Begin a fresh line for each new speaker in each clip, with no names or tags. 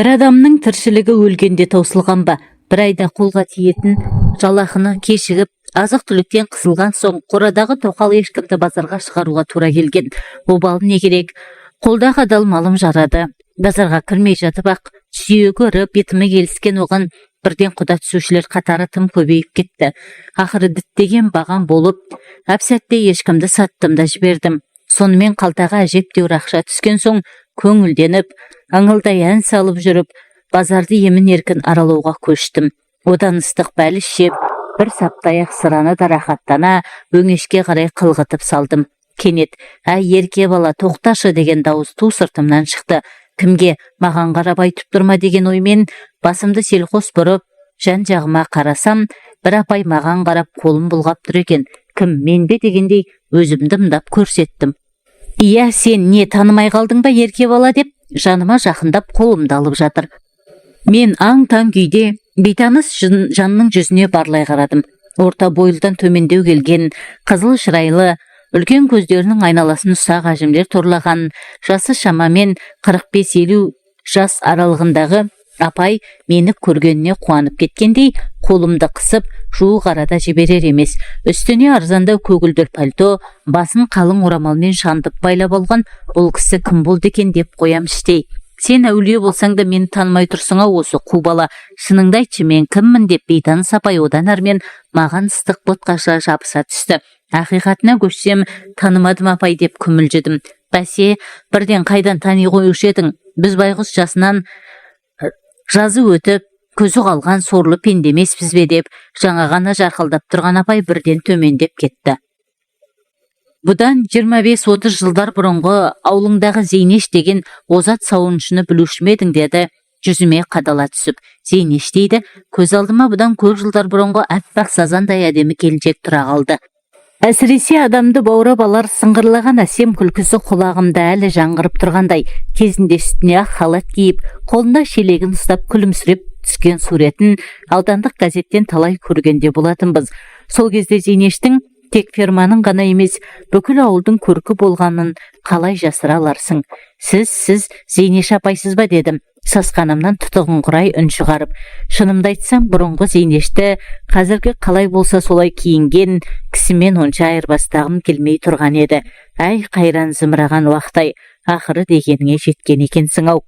Тірі адамның тіршілігі өлгенде таусылған ба? Бір айда қолға тиетін жалақыны кешігіп, азық-түліктен қысылған соң, қорадағы тоқал ешкімді базарға шығаруға тура келген. Обалы не керек? Қолдағы адал малым жарады. Базарға кірмей жатып ақ, сүйегі ірі, бетімі келіскен оған бірден құда түсушілер қатары тым көбейіп кетті. Ақыры діттеген бағам болып, әп-сәтте ешкімді саттым да жібердім. Сонымен қалтаға әжептеуір ақша түскен соң, көңілденіп, аңылдай ән салып жүріп, базарды емін-еркін аралауға көштім. Одан ыстық бәліш жеп, бір саптаяқ сыраны да рахаттана, өңешке қарай қылғытып салдым. Кенет, әй ерке бала, тоқташы деген дауыс ту сыртымнан шықты. Кімге? Маған қарап айтып тұрма деген оймен басымды селқос бұрып, жан-жағыма қарасам, бір апай маған қарап қолым бұлғап тұр екен. Кім, мен бе дегендей өзімді ымдап көрсеттім. Иә, сен не танымай қалдың ба ерке бала деп, жаныма жақындап қолымды алып жатыр. Мен аң-таң күйде бейтаныс жанның жүзіне барлай қарадым. Орта бойлыдан төмендеу келген, қызыл шырайлы, үлкен көздерінің айналасын ұсақ әжімдер торлаған, жасы шамамен 45-50 жас аралығындағы апай мені көргеніне қуанып кеткендей, қолымды қысып, жуық арада жіберер емес. Үстіне арзандау көгілдір пальто, басын қалың орамалмен шандып байлап алған, бұл кісі кім болды екен деп қоям іштей. Сен әулие болсаң да мені танымай тұрсың осы қу бала. Шыныңды айтшы, мен кіммін деп бейтаныс апай одан әрмен маған ыстық ботқаша жабыса түсті. Ақиқатына көшсем, танымадым апай деп күмілжідім. Бәсе, бірден қайдан тани қоюшы едің? Біз байғұс жасынан жазы өтіп, көзі қалған сорлы пенде емеспіз бе деп, жаңа ғана жарқылдап тұрған апай бірден төмендеп кетті. Бұдан 25-30 жылдар бұрынғы аулыңдағы Зейнеш деген озат сауыншыны білуші ме едің деді, жүзіме қадала түсіп. Зейнеш дейді, көз алдыма бұдан көп жылдар бұрынғы аппақ сазандай әдемі келіншек тұра қалды. Әсіресе адамды баурап алар сыңғырлаған әсем күлкісі құлағымда әлі жаңғырып тұрғандай. Кезінде үстіне ақ халат киіп, қолында шелегін ұстап күлімсіреп түскен суретін аудандық газеттен талай көргенде болатынбыз. Сол кезде Зейнештің тек ферманың ғана емес, бүкіл ауылдың көркі болғанын қалай жасыра аларсың? Сіз Зейнеш апайсыз ба дедім, сасқанымнан тұтығыңқырай үн шығарып. Шынымды айтсам, бұрынғы Зейнешті қазіргі қалай болса солай киінген кісімен онша айырбастағым келмей тұрған еді. Әй, қайран зымыраған уақыт-ай, ақыры дегеніңе жеткен екенсің ау.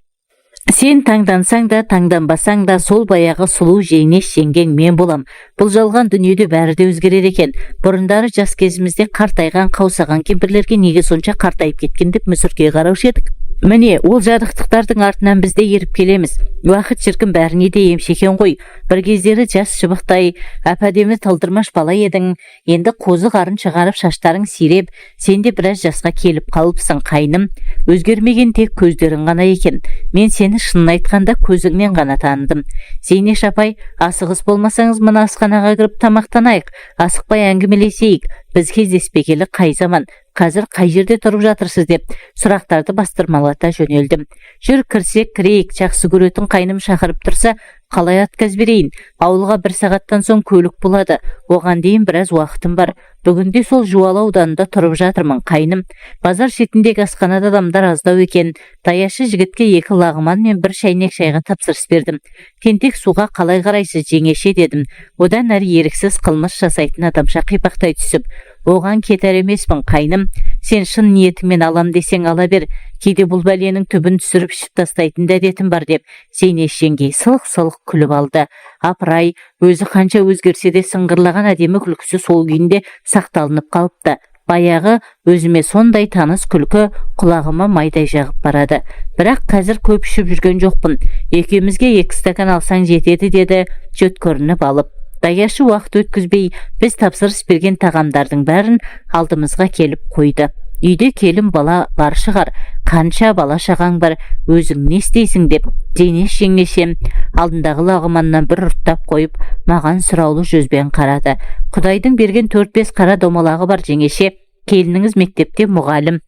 Сен таңдансаң да, таңданбасаң да, сол баяғы сұлу Зейнеш жеңгең мен болам. Бұл жалған дүниеде бәрі де өзгерер екен. Бұрындары жас кезімізде қартайған, қаусаған кемпірлерге неге сонша қартайып кеткен деп мүсіркей қараушы едік. Міне, ол жарықтықтардың артынан бізде еріп келеміз. Уақыт шіркін бәріне де емшекен ғой. Бір кездері жас шыбықтай, әп-әдемі талдырмаш бала едің. Енді қозы қарын шығарып шаштарың сиреп, сен де біраз жасқа келіп қалыпсың қайным. Өзгермеген тек көздерің ғана екен. Мен сені шынын айтқанда көзіңнен ғана таныдым. Зейнеш апай, асығыс болмасаңыз мына асханаға кіріп тамақтанайық, асықпай әңгімелесейік. Біз кездеспегелі қай заман, қазір қай жерде тұрып жатырсыз деп сұрақтарды бастырмалата жөнелдім. Жүр, кірсек кірейік, жақсы көретін қайным шақырып тұрса, қалай отказ берейін? Ауылға 1 сағаттан соң көлік болады. Оған дейін біраз уақытым бар. Бүгінде сол Жуалы ауданында тұрып жатырмын қайным. Базар шетіндегі асханада адамдар аздау екен. Даяшы жігітке 2 лағман мен 1 шайнек шайға тапсырыс бердім. Тентек суға қалай қарайсыз жеңеше дедім. Одан әрі еріксіз қылмыс жасайтын адамша қипақтай түсіп, оған кетер емеспін қайным. Сен шын ниетіңмен алам десең ала бер. Кейде бұл бәленің түбін түсіріп ішіп тастайтын да әдетім бар деп Зейнеш жеңгей сылқ-сылқ күліп алды. Апырай, өзі қанша өзгерсе де сыңғырлаған әдемі күлкісі сол күйінде сақталынып қалыпты. Баяғы өзіме сондай таныс күлкі құлағыма майдай жағып барады. Бірақ қазір көп ішіп жүрген жоқпын. Екеумізге 2 стакан алсаң жетеді деді, жөткөрініп алып. Даяшы уақыт өткізбей, біз тапсырыс берген тағамдардың бәрін алдымызға келіп қойды. Үйде келін бала бар шығар, қанша бала шағаң бар, өзің не істейсің деп Зейнеш жеңешем алдындағы лағманнан бір ұрттап қойып, маған сұраулы жүзбен қарады. Құдайдың берген 4-5 қара домалағы бар жеңеше, келініңіз мектепте мұғалім.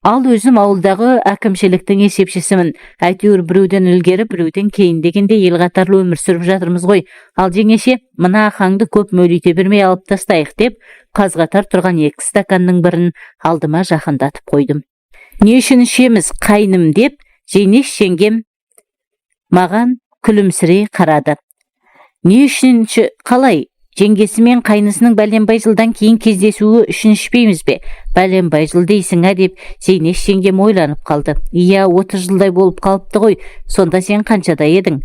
Ал өзім ауылдағы әкімшіліктің есепшісімін. Әйтеуір біреуден ілгері, біреуден кейін дегенде ел қатарлы өмір сүріп жатырмыз ғой. Ал жеңеше, мына ақаңды көп мөлите бермей алып тастайық деп, қаз-қатар тұрған 2 стаканның бірін алдыма жақындатып қойдым. Не үшін ішеміз қайным деп, Жеңеш жеңгем маған күлімсірей қарады. Не үшінші қалай? Жеңгесі мен қайнысының бәленбай жылдан кейін кездесуі үшін ішпейміз бе? Бәленбай жыл дейсің деп Зейнеш жеңгем ойланып қалды. Иә, 30 жылдай болып қалыпты ғой. Сонда сен қаншада едің?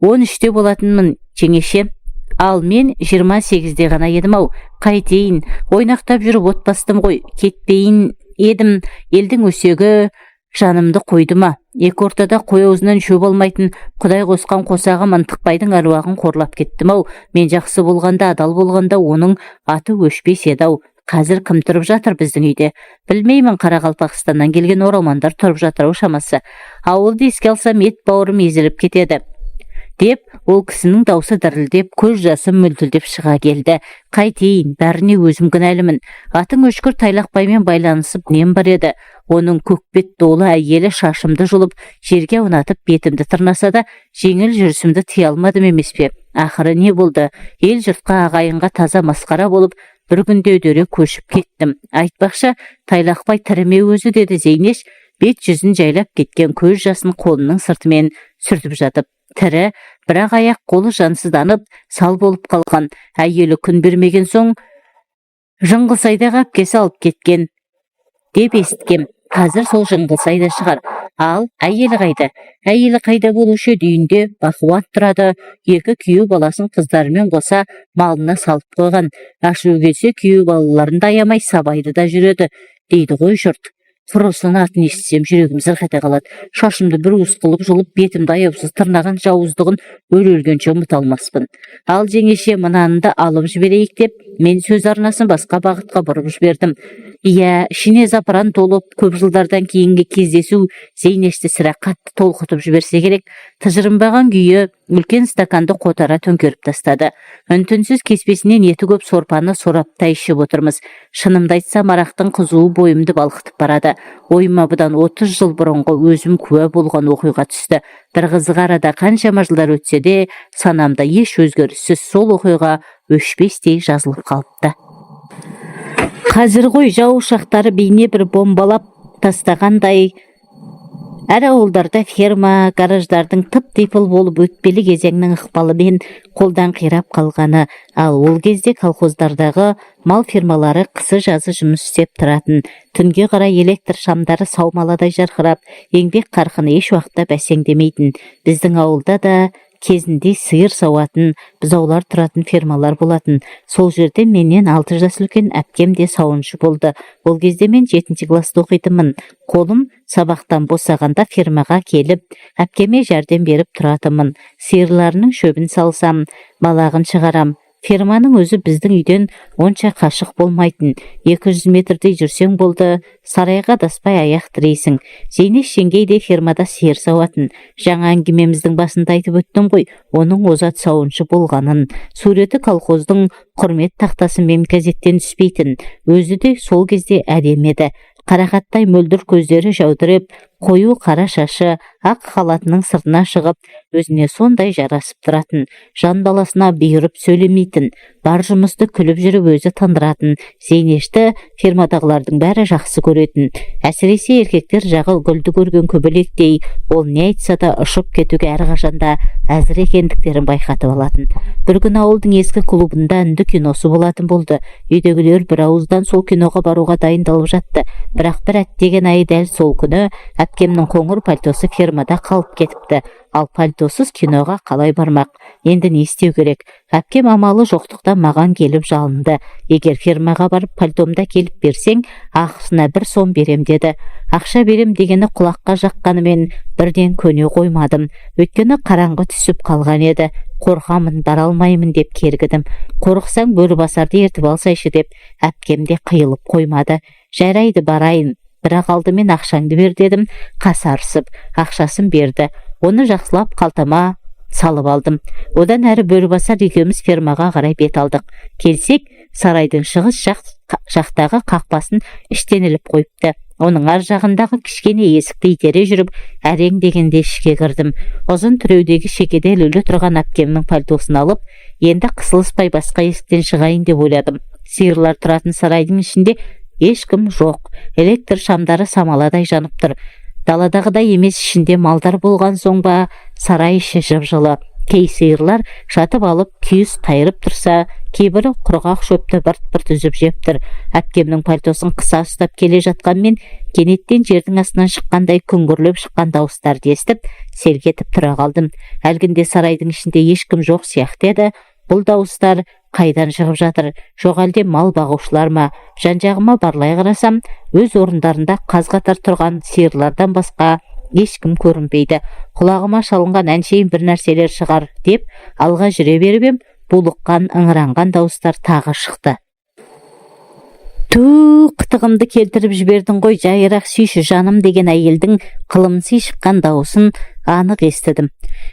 13-те болатынмын, жеңеше. Ал мен 28-де ғана едім-ау. Қайтейін, ойнақтап жүріп от бастым ғой. Кетпейін едім, елдің өсегі жанымды қойды ма? Екі ортада қой аузынан шөп алмайтын Құдай қосқан қосағы Мантықбайдың әруағын қорлап кеттім-ау. Мен жақсы болғанда, адал болғанда оның аты өшпес еді-ау. Қазір кім тұрып жатыр біздің үйде? Білмеймін, Қарақалпақстаннан келген оралмандар тұрып жатыр-ау шамасы. Ауылды еске алсам ет бауырым езіліп кетеді. Деп, ол кісінің даусы дірілдеп, көз жасым мүлтілдеп шыға келді. Қайтейін, бәріне өзім кінәлімін. Атың өшкір Тайлақбаймен байланысып нем бар еді. Оның көкбет долы әйелі шашымды жұлып, жерге аунатып бетімді тырнаса да, жеңіл жүрісімді тия алмадым емес пе? Ақыры не болды? Ел жұртқа, ағайынға таза масқара болып, бір күнде үдере көшіп кеттім. Айтпақша, Тайлақбай тіріме өзі, деді Зейнеш, бет жүзін жайлап кеткен көз жасын қолының сыртымен сүртіп жатып. Тірі, бірақ аяқ қолы жансызданып, сал болып қалған. Әйелі күн бермеген соң Жыңғылсайдағы әпкесі алып кеткен деп естіткем. Қазір сол Жыңғылсайда шығар. Ал әйелі қайда? Әйелі қайда болушы? Үйінде бақуат тұрады. Екі күйеу баласын қыздарымен қоса малына салып қойған. Ашу келсе күйеу балаларын да аямай сабайды да жүреді, дейді ғой жұрт. Құрысының атын естісем жүрегім зырқ ете қалады. Шашымды бір уыс қылып жұлып, бетімді аяусыз тырнаған жауыздығын өлгенше ұмыта алмаспын. Ал жеңеше, мынаны да алып жіберейік деп, мен сөз арнасын басқа бағытқа бұрып жібердім. Иә, ішіне запыран толып, көп жылдардан кейінгі кездесу Зейнешті сірә қатты толқытып жіберсе керек. Тыжырынбаған күйі үлкен стаканды қотара төңкеріп тастады. Үн-түнсіз кеспесінен еті көп сорпаны сораптай ішіп отырмыз. Шынымды айтсам, арақтың қызуы бойымды балқытып барады. Ойыма бұдан 30 жыл бұрынғы өзім куә болған оқиға түсті. Бір қызық, арада қаншама жылдар өтсе де, санамда еш өзгеріссіз сол оқиға өшпестей жазылып қалыпты. Қазір ғой жау ұшақтары бейне бір бомбалап тастағандай, әр ауылдарда ферма, гараждардың тып-типыл болып өтпелі кезеңнің ықпалымен қолдан қирап қалғаны, ал ол кезде колхоздардағы мал фермалары қысы-жазы жұмыс істеп тұратын. Түнге қарай электр шамдары саумаладай жарқырап, еңбек қарқыны еш уақытта бәсеңдемейтін. Біздің ауылда да кезінде сиыр сауатын, бұзаулар тұратын фермалар болатын. Сол жерде менен 6 жас үлкен әпкем де сауыншы болды. Ол кезде мен 7-ші класста оқитынмын. Қолым сабақтан босағанда фермаға келіп, әпкеме жәрдем беріп тұратынмын. Сиырларының шөбін салсам, балағын шығарам. Ферманың өзі біздің үйден онша қашық болмайтын. 200 метрдей жүрсең болды, сарайға даспай аяқ тірейсің. Зейнеш жеңгей де фермада сиыр сауатын. Жаңа әңгімеміздің басында айтып өттім ғой, оның озат сауыншы болғанын. Суреті колхоздың құрмет тақтасымен газеттен түспейтін. Өзі де сол кезде әдемі еді. Қарақаттай мөлдір көздері жаудырып, қою қара шашы ақ халатының сыртына шығып, өзіне сондай жарасып тұратын. Жан баласына бұйырып сөйлемейтін, бар жұмысты күліп жүріп өзі тындыратын. Зейнешті фермадағылардың бәрі жақсы көретін. Әсіресе еркектер жағы гүлді көрген көбелектей, ол не айтса да ұшып кетуге әрқашанда әзір екендіктерін байқатып алатын. Бір күн ауылдың ескі клубында үнді киносы болатын болды. Үйдегілер бір ауыздан сол киноға баруға дайындалып жатты. Бірақ бір әттеген ай дәл сол күні әпкемнің қоңыр пальтосы фермада қалып кетіпті. Ал пальтосыз киноға қалай бармақ? Енді не істеу керек? Әпкем амалы жоқтықта маған келіп жалынды. Егер фермаға барып пальтомда келіп берсең, ақысына 1 сом берем деді. Ақша берем дегені құлаққа жаққанымен бірден көне қоймадым. Өйткені қараңғы түсіп қалған еді. Қорқамын, бара алмаймын деп кергідім. Қорықсаң Бөрібасарды ертіп алсайшы деп әпкем де қиылып қоймады. Жарайды, барайын. Бірақ алдымен ақшаңды бер дедім. Қасарысып, ақшасын берді. Оны жақсылап қалтама салып алдым. Одан әрі Бөрібасар екеуміз фермаға қарай бет алдық. Келсек, сарайдың шығыс жақтағы қақпасын іштен іліп қойыпты. Оның ар жағындағы кішкене есікті итере жүріп, әрең дегенде ішке кірдім. Ұзын түреудегі шекеде ілулі тұрған әпкемнің пальтосын алып, енді қысылыспай басқа есіктен шығайын деп ойладым. Сиырлар тұратын сарайдың ішінде ешкім жоқ. Электр шамдары самаладай жанып тұр. Даладағыдай емес, ішінде малдар болған соң ба, сарай іші жып-жылы. Кей сиырлар жатып алып күйіс қайырып тұрса, кейбірі құрғақ шөпті бырт-бырт үзіп жеп тұр. Әпкемнің пальтосын қыса ұстап келе жатқанмен, кенеттен жердің астынан шыққандай күңгірлеп шыққан дауыстарды естіп, селк етіп тұра қалдым. Әлгінде сарайдың ішінде ешкім жоқ сияқты еді. Бұл дауыстар қайдан шығып жатыр? Жоқ әлде мал бағушылар ма? Жан-жағыма барлай қарасам, өз орындарында қаз-қатар тұрған сиырлардан басқа ешкім көрінбейді. Құлағыма шалынған әншейін бір нәрселер шығар деп алға жүре беріп ем, булыққан, ыңыранған дауыстар тағы шықты. Ту, қытығымды келтіріп жібердің ғой, жайырақ сүйші жаным деген әйелдің қылымси шыққан дауысын анық естідім.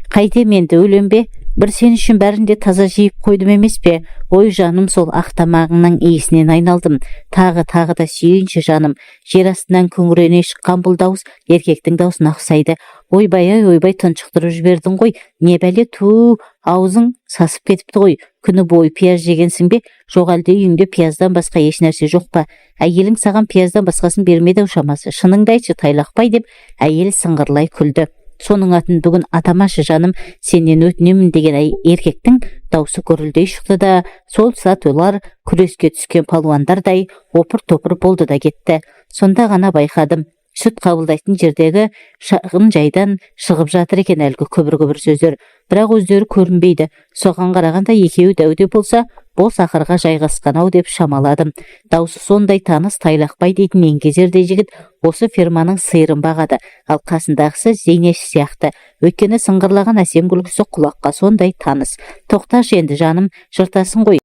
Қайтем енді, өлем бе? Бір сен үшін бәрін де таза жиып қойдым емес пе? Ой жаным, сол ақтамағыңның иісінен айналдым. Тағы да сүйінші жаным. Жер астынан күңірене шыққан бұл дауыс еркектің даусына ұқсайды. Ойбай, тұншықтырып жібердің ғой. Не бәле, ту, аузың сасып кетіпті ғой. Күні бойы пияз жегенсің бе? Жоқ әлде үйіңде пияздан басқа еш нәрсе жоқ па? Әйелің саған пияздан басқасын бермеді шамасы. Шыныңды айтшы, тайлақпай деп әйел сыңғырлай күлді. Соның атын бүгін атамашы жаным, сенен өтінемін деген еркектің даусы гүрілдей шықты да, сол сәт олар күреске түскен палуандардай опыр-топыр болды да кетті. Сонда ғана байқадым, сүт қабылдайтын жердегі шағын жайдан шығып жатыр екен әлгі күбір-күбір сөздер. Бірақ өздері көрінбейді. Соған қарағанда екеуі дәуде болса, бос ақырға жайғасқан-ау деп шамаладым. Даусы сондай таныс, тайлақбай дейтін еңгезердей жігіт осы ферманың сиырын бағады, ал қасындағысы Зейнеш сияқты. Өйткені сыңғырлаған әсем күлкісі құлаққа сондай таныс. Тоқташы енді жаным, жыртасың ғой.